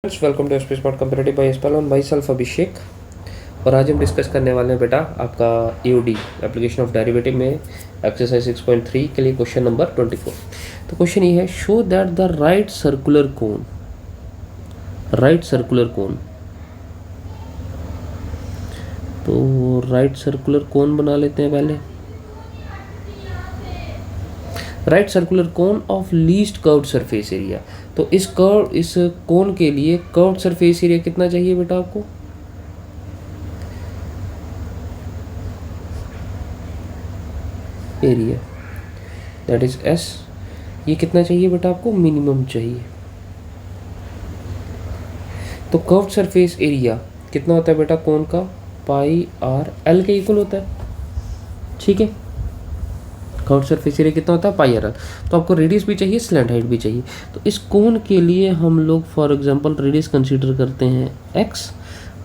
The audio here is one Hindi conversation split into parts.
Welcome to space smart comparative by Espalon by self Abhishek. और आज हम डिस्कस करने वाले हैं बेटा आपका ईओडी एप्लीकेशन ऑफ डेरिवेटिव में एक्सरसाइज 6.3 के लिए क्वेश्चन नंबर 24। तो क्वेश्चन ये है, show that the right circular cone तो राइट सर्कुलर कोन बना लेते हैं पहले। Right circular cone of least curved surface area. तो इस कोन के लिए कर्व्ड सरफेस एरिया कितना चाहिए बेटा आपको? Area that is S. ये कितना चाहिए बेटा आपको? मिनिमम चाहिए। तो कर्व्ड सरफेस एरिया कितना होता है बेटा कोन का? पाई आर एल के इक्वल होता है। ठीक है, कर्व्ड सरफेस एरिया कितना होता है? पाई आर एल। तो आपको रेडियस भी चाहिए, स्लैंट हाइट भी चाहिए। तो इस कोन के लिए हम लोग फॉर एग्जांपल रेडियस कंसीडर करते हैं x,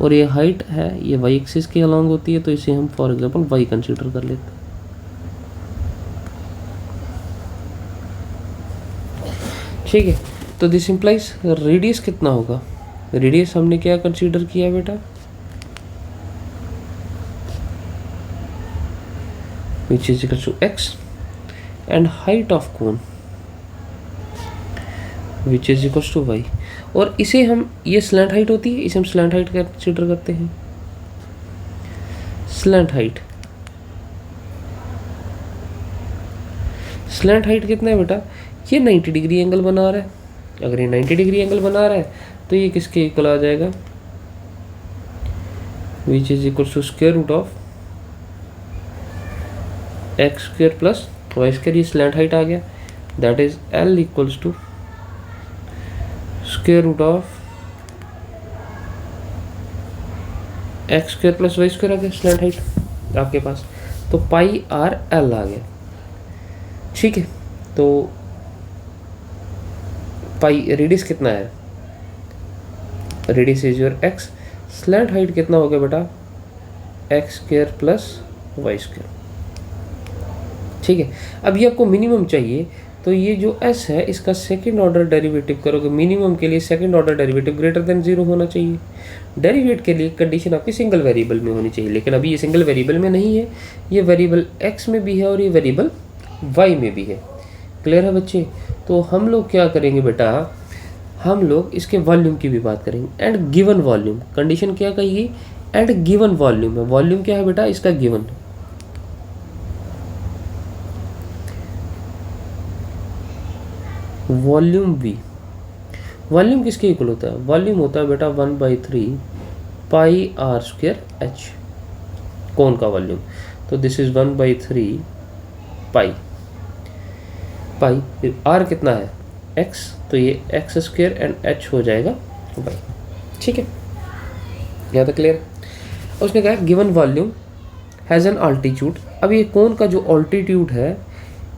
और ये हाइट है, ये y एक्सिस के अलॉन्ग होती है, तो इसे हम फॉर एग्जांपल y कंसीडर कर लेते हैं। ठीक है, तो दिस इंप्लाइज रेडियस कितना होगा? रेडियस हमने क्या कंसीडर किया बेटा? which is equal to x and height of cone which is equals to y। और इसे हम, ये स्लैंट हाइट होती है, इसे हम स्लैंट हाइट कंसीडर करते हैं। स्लैंट हाइट कितना है बेटा? ये 90 डिग्री एंगल बना रहा है। अगर ये 90 डिग्री एंगल बना रहा है तो ये किसके इक्वल आ जाएगा? which is equals to square root of x square plus Y square. ये स्लैंट हाइट आ गया, that is L equals to square root of x square plus Y square आ गया स्लैंट हाइट आपके पास। तो पाई आर एल आ गया। ठीक है, तो पाई रेडियस कितना है? Radius is your x. Slant height कितना हो गया बेटा? X square plus Y square. ठीक है, अब ये आपको मिनिमम चाहिए, तो ये जो s है इसका सेकंड ऑर्डर डेरिवेटिव करोगे। मिनिमम के लिए second order derivative greater than 0 होना चाहिए। डेरिवेट के लिए कंडीशन आपकी सिंगल वेरिएबल में होनी चाहिए, लेकिन अभी ये सिंगल वेरिएबल में नहीं है, ये वेरिएबल x में भी है और ये वेरिएबल y में भी है। क्लियर है बच्चे? तो हम लोग क्या करेंगे बेटा, हम लोग इसके वॉल्यूम की भी बात करेंगे। एंड गिवन वॉल्यूम, कंडीशन क्या कहिए? एंड गिवन वॉल्यूम है। वॉल्यूम क्या है बेटा? इसका गिवन वॉल्यूम v। वॉल्यूम किसके इक्वल होता है? वॉल्यूम होता है बेटा 1/3 पाई आर स्क्वायर एच, कोन का वॉल्यूम। तो दिस इज 1/3 पाई आर कितना है? x, तो ये एक्स स्क्वायर एंड एच हो जाएगा y। ठीक है, यहाँ तक क्लियर? उसने कहा given volume has an altitude. अब ये कोन का जो अल्टीट्यूड है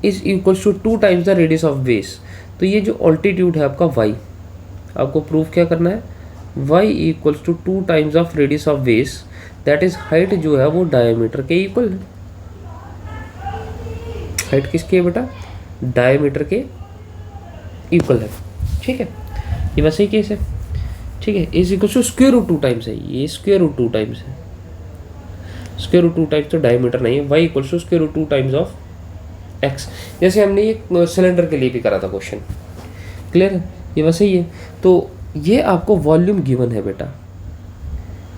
is equals to 2 times the radius of base. तो ये जो अल्टीट्यूड है आपका y, आपको प्रूफ क्या करना है? y equals to 2 times of radius of base, that is height जो है वो डायमीटर के इक्वल है। हाइट किसकी है बेटा? डायमीटर के इक्वल है। ठीक है, ये वैसे ही केस है। ठीक है, is equals to square root 2 times है, ये स्क्वायर रूट 2 टाइम्स है। स्क्वायर रूट 2 टाइम्स तो डायमीटर नहीं है। y equals to square root 2 times of x, जैसे हमने ये सिलेंडर के लिए भी करा था क्वेश्चन। क्लियर है? ये वैसे ही है। तो ये आपको वॉल्यूम गिवन है बेटा,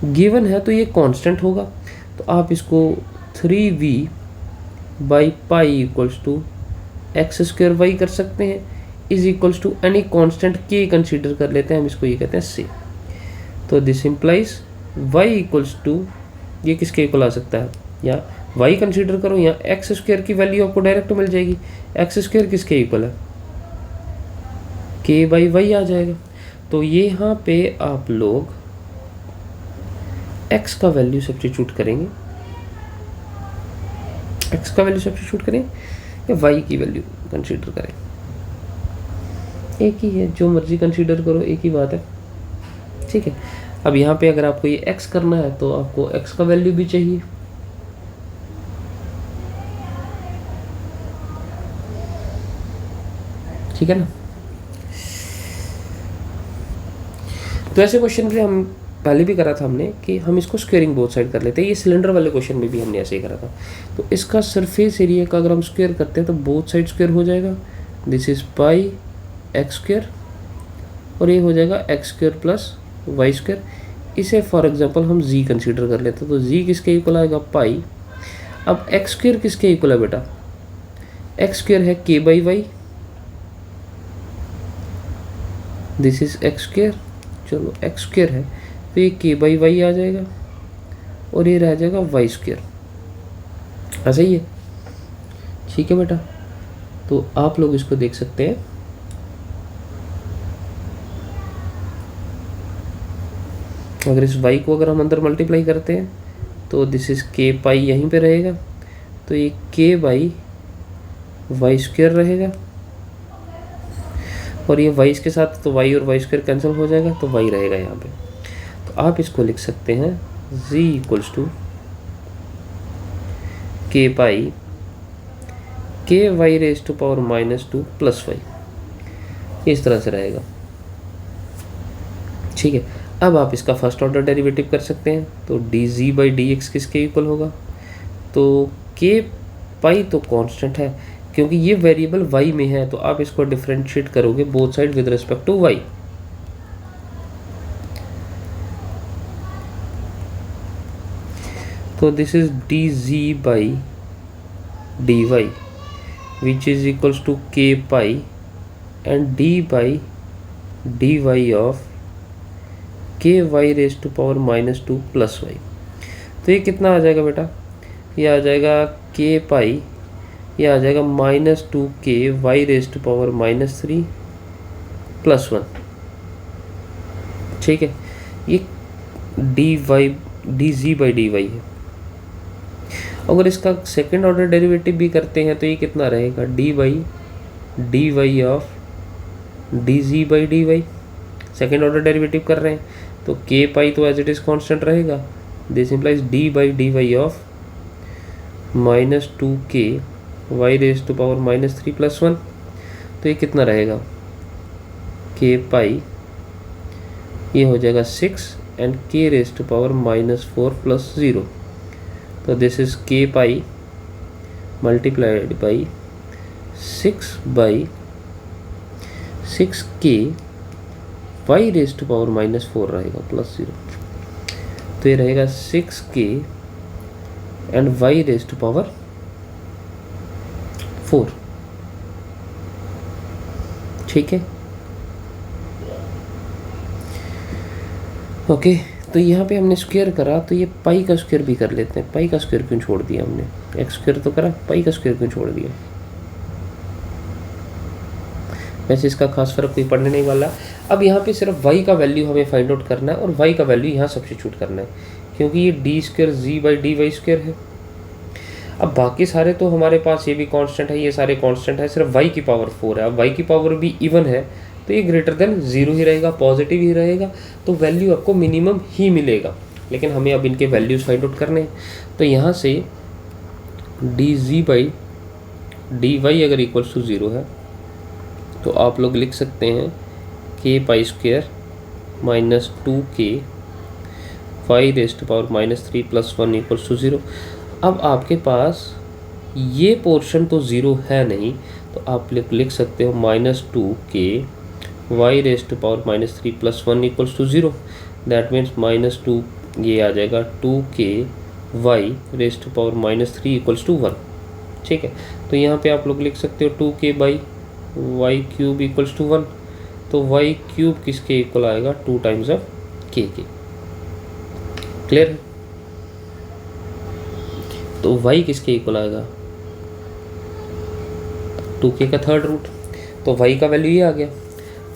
गिवन है तो ये कांस्टेंट होगा। तो आप इसको 3v by pi equals to x square y कर सकते हैं, is equals to any constant k consider कर लेते हैं हम, इसको ये कहते हैं c। तो this implies y equals to, ये किसके इक्वल आ सकता है? या y कंसीडर करो, या एक्स स्क्वायर की वैल्यू आपको डायरेक्ट मिल जाएगी। एक्स स्क्वायर किसके इक्वल है? k बाई वाई आ जाएगा। तो ये यहाँ पे आप लोग x का वैल्यू सब्स्टिट्यूट करेंगे, x का वैल्यू सब्स्टिट्यूट करें या y की वैल्यू कंसीडर करें, एक ही है, जो मर्जी कंसीडर करो, एक ही बात है। ठीक है, अब यहाँ पे अगर आपको ये x करना है तो आपको x का वैल्यू भी चाहिए। ठीक है ना? तो ऐसे क्वेश्चन भी हम पहले भी करा था हमने कि हम इसको स्क्वेयरिंग बोथ साइड कर लेते हैं। ये सिलेंडर वाले क्वेश्चन में भी हमने ऐसे ही करा था। तो इसका सरफेस एरिया का अगर हम स्क्वेयर करते हैं तो बोथ साइड स्क्वेयर हो जाएगा। This is pi x square और ये हो जाएगा x square plus y square. इसे फॉर एग्जांपल हम z कंसीडर कर लेते हैं, तो z किसके इक्वल आएगा पाई। अब एक्स स्क्वेयर किसके इक्वल है बेटा, एक्स स्क्वेयर है k by y, this is x square. चलो एक्स स्क्वेयर है तो ये k बाई वाई आ जाएगा और ये रह जाएगा वाई स्क्वेयर। ऐसा ही है, ठीक है बेटा। तो आप लोग इसको देख सकते हैं। अगर इस y को अगर हम अंदर मल्टीप्लाई करते हैं तो दिस इज k पाई यहीं पे रहेगा, तो ये k बाई वाई स्क्वेयर रहेगा और ये y के साथ तो y और वाई स्क्वेयर कैंसिल हो जाएगा तो y रहेगा यहाँ पे। तो आप इसको लिख सकते हैं z equals to k pi k y raise to power -2 plus y, इस तरह से रहेगा, ठीक है। अब आप इसका फर्स्ट ऑर्डर डेरिवेटिव कर सकते हैं। तो D G by D x किसके इक्वल होगा, तो के पाई तो कांस्टेंट है क्योंकि ये वेरिएबल y में है, तो आप इसको डिफरेंशिएट करोगे both side with respect to y। तो this is D ji by D Y which is equals to K pi and D by D Y of K Y raise to power -2 plus Y. तो ये कितना आ जाएगा बेटा, ये आ जाएगा के पाई, ये आ जाएगा -2 के Y raise to power -3 plus 1, ठीक है। ये d ji by D y है। अगर इसका सेकेंड ऑर्डर डेरिवेटिव भी करते हैं तो ये कितना रहेगा, d by D Y of d ji by D y. Second order derivative कर रहे हैं तो के पाई तो एज इट इज कांस्टेंट रहेगा, this implies d by D Y of -2 के Y raise to power -3 plus 1। तो ये कितना रहेगा, के पाई ये हो जाएगा 6 एंड के रेज टू पावर -4 प्लस 0। तो दिस इज के पाई मल्टीप्लाइड बाई 6 बाई 6 के वाई रेज टू पावर -4 रहेगा प्लस 0। तो ये रहेगा 6 k and y raise to power 4, ठीक है। ओके, तो यहाँ पे हमने स्क्वायर करा तो ये पाई का स्क्वायर भी कर लेते हैं। पाई का स्क्वायर क्यों छोड़ दिया हमने, एक्स स्क्वायर तो करा, पाई का स्क्वायर क्यों छोड़ दिया। वैसे इसका खास फर्क कोई पड़ने नहीं वाला। अब यहाँ पे सिर्फ y का वैल्यू हमें फाइंड आउट करना है और y का वैल्यू यहाँ सब्स्टिट्यूट करना है क्योंकि ये d square g by D y square है। अब बाकी सारे तो हमारे पास ये भी कांस्टेंट है, ये सारे कांस्टेंट है, सिर्फ y की पावर 4 है। अब y की पावर भी इवन है तो ये ग्रेटर देन 0 ही रहेगा, पॉजिटिव ही रहेगा, तो वैल्यू आपको मिनिमम ही मिलेगा। लेकिन हमें अब इनके वैल्यूज़ फाइंड आउट करने हैं। तो यहाँ से d ji by D y अगर इक्वल्स टू 0 है तो आप लोग लिख सकते हैं के पाई स्क्वेयर -2 के Y raise to power -3 plus 1 equals to 0। अब आपके पास ये पोर्शन तो 0 है नहीं, तो आप लिख सकते हो -2 के Y raise to power -3 plus 1 equals to 0। That means -2 ये आ जाएगा 2 के Y raise to power -3 equals to 1, ठीक है। तो यहाँ पे आप लोग लिख सकते हो 2 के by y cube equals to 1। तो वाई क्यूब किसके इक्वल आएगा, 2 टाइम्स ऑफ के। क्लियर है। तो y किसके इक्वल आएगा, 2k का थर्ड रूट। तो y का वैल्यू ये आ गया।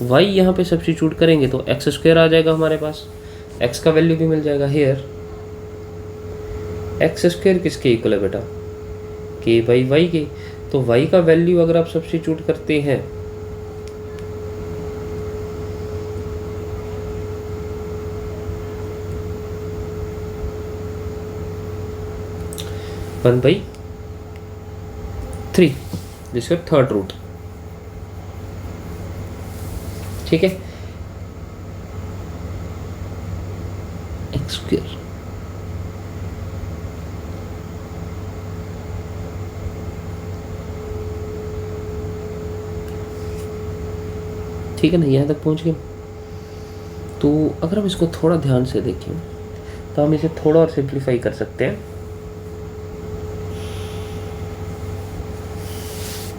y यहाँ पे सब्स्टिट्यूट करेंगे तो एक्स स्क्वायर आ जाएगा हमारे पास, x का वैल्यू भी मिल जाएगा। हेयर एक्स स्क्वायर किसके इक्वल है बेटा, k बाई वाई के। तो y का वैल्यू अगर आप सब्स्टिट्यूट करते हैं वन बाई 3, जिसका थर्ड रूट, ठीक है। X square. ठीक है ना, यहाँ तक पहुँच गए। तो अगर हम इसको थोड़ा ध्यान से देखें तो हम इसे थोड़ा और सिंप्लीफाई कर सकते हैं।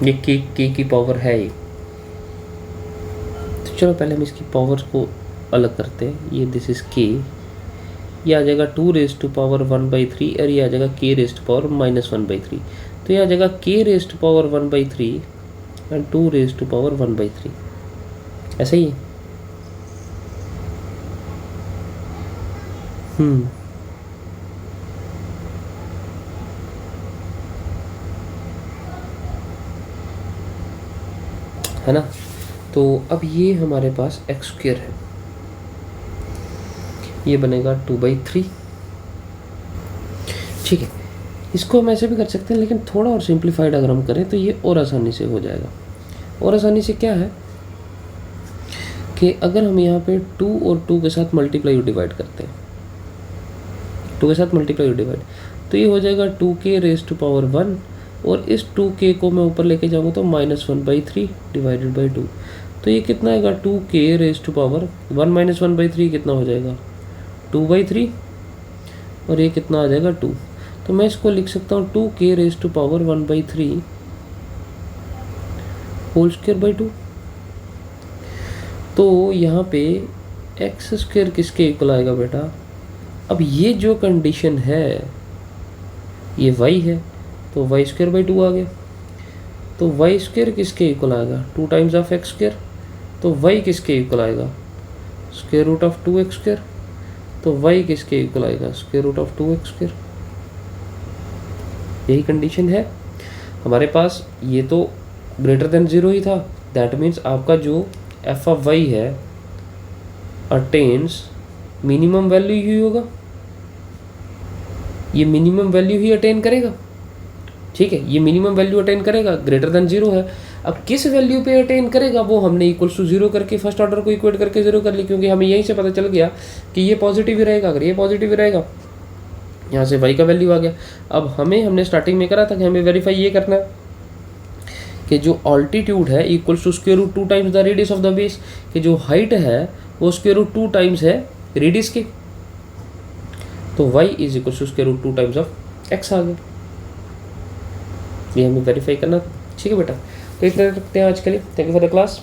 ये के की पावर है ये, तो चलो पहले हम इसकी पावर्स को अलग करते हैं। ये दिस इज के, ये आ जाएगा 2 रेज टू पावर 1/3 और ये आ जाएगा के रेज टू पावर -1/3। तो ये आ जाएगा के raise to power 1/3 and 2 raise to power 1/3, ऐसा ही है। है ना। तो अब ये हमारे पास एक्स स्क्वायर है, ये बनेगा 2/3। ठीक है, इसको हम ऐसे भी कर सकते हैं, लेकिन थोड़ा और सिंप्लीफाइड अगर हम करें तो ये और आसानी से हो जाएगा। और आसानी से क्या है कि अगर हम यहाँ पे 2 और 2 के साथ मल्टीप्लाई और डिवाइड करते हैं, 2 के साथ मल्टीप्लाई और डिवाइड, तो ये हो जाएगा 2k रेज टू पावर 1, और इस 2k को मैं ऊपर लेके जाऊँगा तो -1/3 डिवाइडेड बाई 2। तो ये कितना आएगा, 2k रेज टू पावर 1 - 1/3 कितना हो जाएगा, 2/3, और ये कितना आ जाएगा 2। तो मैं इसको लिख सकता हूँ 2k raise to power 1/3 whole square by 2। तो यहाँ पे एक्स स्क्वायर किसके इक्वल आएगा बेटा, अब ये जो कंडीशन है ये y है, तो वाई स्क्वायर बाई 2 आ गया। तो वाई स्क्वायर किसके इक्वल आएगा, 2 टाइम्स ऑफ एक्स स्क्वायर। तो y किसके इक्वल आएगा, स्क्वायर रूट ऑफ 2x स्क्वायर। तो y किसके इक्वल आएगा, स्क्वायर रूट ऑफ 2x स्क्वायर। यही कंडीशन है हमारे पास। ये तो ग्रेटर देन 0 ही था, दैट मीन्स आपका जो एफ ऑफ वाई है अटेन्स मिनिमम वैल्यू ही होगा, ये मिनिमम वैल्यू ही अटेन करेगा। ठीक है, ये मिनिमम वैल्यू अटेन करेगा, ग्रेटर देन 0 है। अब किस वैल्यू पे अटेन करेगा वो हमने इक्वल्स टू 0 करके फर्स्ट ऑर्डर को इक्वेट करके 0 कर ली, क्योंकि हमें यहीं से पता चल गया कि ये पॉजिटिव ही रहेगा। अगर ये पॉजिटिव ही रहेगा, यहाँ से y का वैल्यू आ गया। अब हमने स्टार्टिंग में करा था कि हमें वेरीफाई ये करना है कि जो ऑल्टीट्यूड है equals to square root 2 times the radius of the base, कि जो हाइट है वो स्क्वायर रूट 2 टाइम्स है रेडियस की। तो y is equals to square root 2 times of x आ गया। ये हमें वेरीफाई करना। ठीक है बेटा, तो इतना रखते हैं आज के लिए। Thank you for the class.